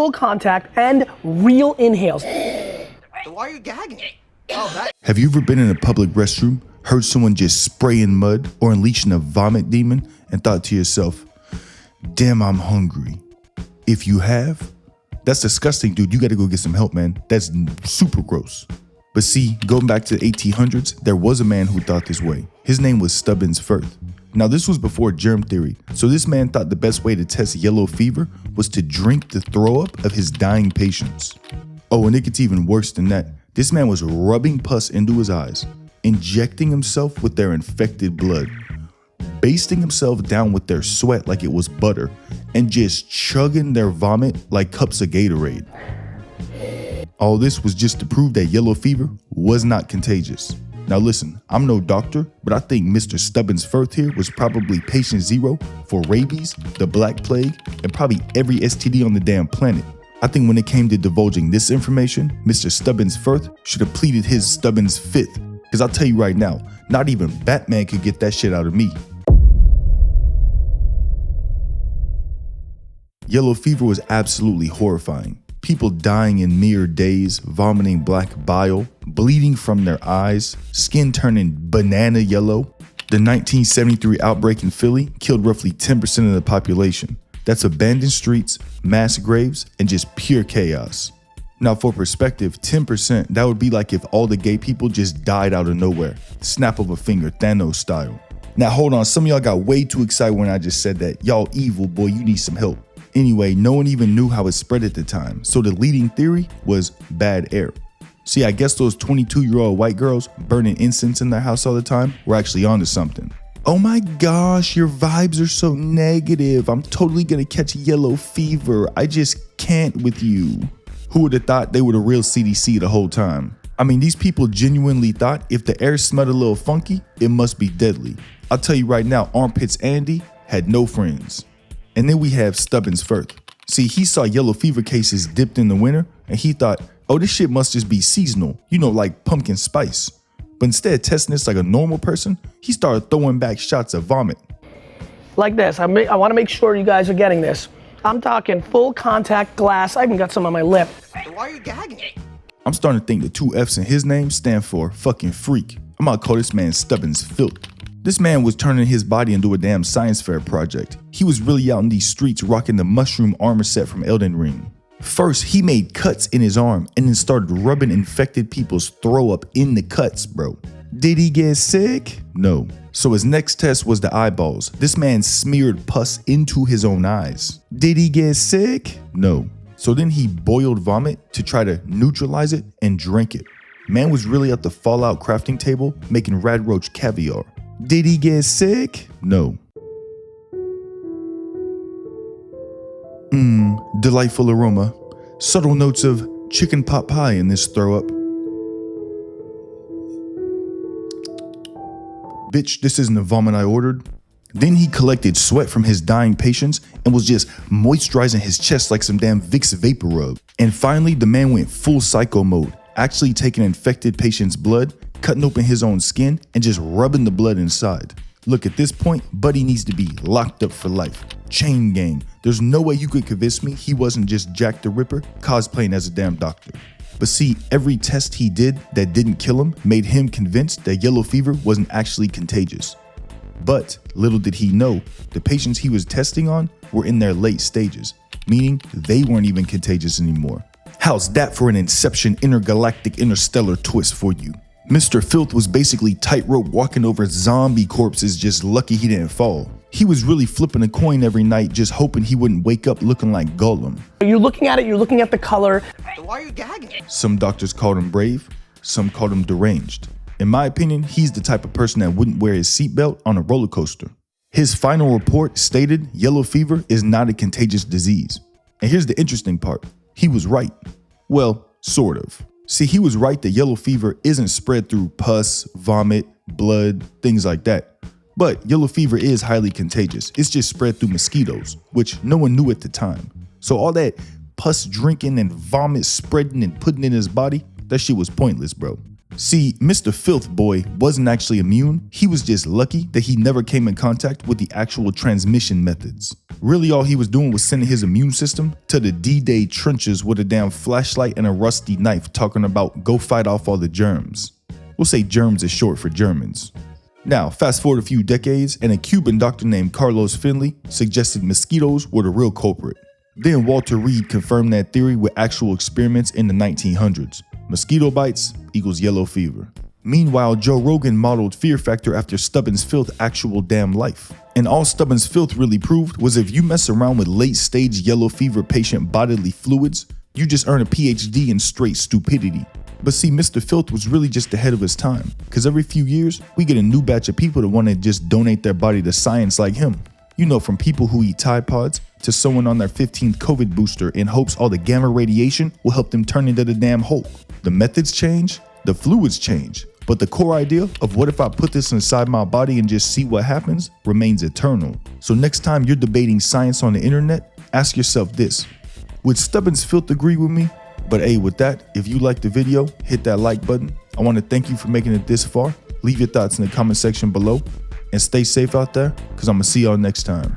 full contact and real inhales. So why are you gagging? Oh, that. Have you ever been in a public restroom, heard someone just spraying mud or unleashing a vomit demon and thought to yourself, damn, I'm hungry? If you have, that's disgusting, dude. You gotta go get some help, man. That's super gross. But see, going back to the 1800s, there was a man who thought this way. His name was Stubbins Ffirth. Now this was before germ theory, so this man thought the best way to test yellow fever was to drink the throw up of his dying patients. Oh, and it gets even worse than that. This man was rubbing pus into his eyes, injecting himself with their infected blood, basting himself down with their sweat like it was butter, and just chugging their vomit like cups of Gatorade. All this was just to prove that yellow fever was not contagious. Now listen, I'm no doctor, but I think Mr. Stubbins Ffirth here was probably patient zero for rabies, the Black Plague, and probably every STD on the damn planet. I think when it came to divulging this information, Mr. Stubbins Ffirth should have pleaded his Stubbins Ffirth, because I'll tell you right now, not even Batman could get that shit out of me. Yellow fever was absolutely horrifying. People dying in mere days, vomiting black bile, bleeding from their eyes, skin turning banana yellow. The 1973 outbreak in Philly killed roughly 10% of the population. That's abandoned streets, mass graves, and just pure chaos. Now for perspective, 10%, that would be like if all the gay people just died out of nowhere. Snap of a finger, Thanos style. Now hold on, some of y'all got way too excited when I just said that. Y'all evil, boy, you need some help. Anyway, no one even knew how it spread at the time, so the leading theory was bad air. See, I guess those 22-year-old white girls burning incense in their house all the time were actually onto something. Oh my gosh, your vibes are so negative. I'm totally gonna catch yellow fever. I just can't with you. Who would have thought they were the real CDC the whole time? I mean, these people genuinely thought if the air smelled a little funky, it must be deadly. I'll tell you right now, Armpits Andy had no friends. And then we have Stubbins Ffirth. See, he saw yellow fever cases dipped in the winter and he thought, oh, this shit must just be seasonal, you know, like pumpkin spice. But instead of testing this like a normal person, he started throwing back shots of vomit. Like this, I wanna make sure you guys are getting this. I'm talking full contact glass. I even got some on my lip. So why are you gagging? I'm starting to think the two F's in his name stand for fucking freak. I'm gonna call this man Stubbins Ffirth. This man was turning his body into a damn science fair project. He was really out in these streets rocking the mushroom armor set from Elden Ring. First, he made cuts in his arm and then started rubbing infected people's throw up in the cuts, bro. Did he get sick? No. So his next test was the eyeballs. This man smeared pus into his own eyes. Did he get sick? No. So then he boiled vomit to try to neutralize it and drank it. Man was really at the Fallout crafting table making rad roach caviar. Did he get sick? No. Delightful aroma. Subtle notes of chicken pot pie in this throw up. Bitch, this isn't the vomit I ordered. Then he collected sweat from his dying patients and was just moisturizing his chest like some damn Vicks vapor rub. And finally, the man went full psycho mode, actually taking infected patients' blood, cutting open his own skin, and just rubbing the blood inside. Look, at this point, Buddy needs to be locked up for life. Chain gang. There's no way you could convince me he wasn't just Jack the Ripper cosplaying as a damn doctor. But see, every test he did that didn't kill him made him convinced that yellow fever wasn't actually contagious. But little did he know, the patients he was testing on were in their late stages, meaning they weren't even contagious anymore. How's that for an Inception intergalactic interstellar twist for you? Mr. Ffirth was basically tightrope walking over zombie corpses, just lucky he didn't fall. He was really flipping a coin every night, just hoping he wouldn't wake up looking like Gollum. You're looking at it, you're looking at the color. So why are you gagging? Some doctors called him brave, some called him deranged. In my opinion, he's the type of person that wouldn't wear his seatbelt on a roller coaster. His final report stated yellow fever is not a contagious disease. And here's the interesting part. He was right. Well, sort of. See, he was right that yellow fever isn't spread through pus, vomit, blood, things like that. But yellow fever is highly contagious. It's just spread through mosquitoes, which no one knew at the time. So all that pus drinking and vomit spreading and putting in his body, that shit was pointless, bro. See, Mr. Ffirth boy wasn't actually immune, he was just lucky that he never came in contact with the actual transmission methods. Really all he was doing was sending his immune system to the D-Day trenches with a damn flashlight and a rusty knife talking about go fight off all the germs. We'll say germs is short for Germans. Now, fast forward a few decades and a Cuban doctor named Carlos Finley suggested mosquitoes were the real culprit. Then Walter Reed confirmed that theory with actual experiments in the 1900s. Mosquito bites equals yellow fever. Meanwhile, Joe Rogan modeled Fear Factor after Stubbins Ffirth's actual damn life. And all Stubbins Ffirth really proved was if you mess around with late-stage yellow fever patient bodily fluids, you just earn a PhD in straight stupidity. But see, Mr. Ffirth was really just ahead of his time, because every few years, we get a new batch of people that want to just donate their body to science like him. You know, from people who eat Tide Pods to someone on their 15th COVID booster in hopes all the gamma radiation will help them turn into the damn Hulk. The methods change, the fluids change, but the core idea of what if I put this inside my body and just see what happens remains eternal. So next time you're debating science on the internet, ask yourself this: would Stubbins Ffirth agree with me? But hey, with that, if you liked the video, hit that like button. I want to thank you for making it this far. Leave your thoughts in the comment section below and stay safe out there, because I'm going to see y'all next time.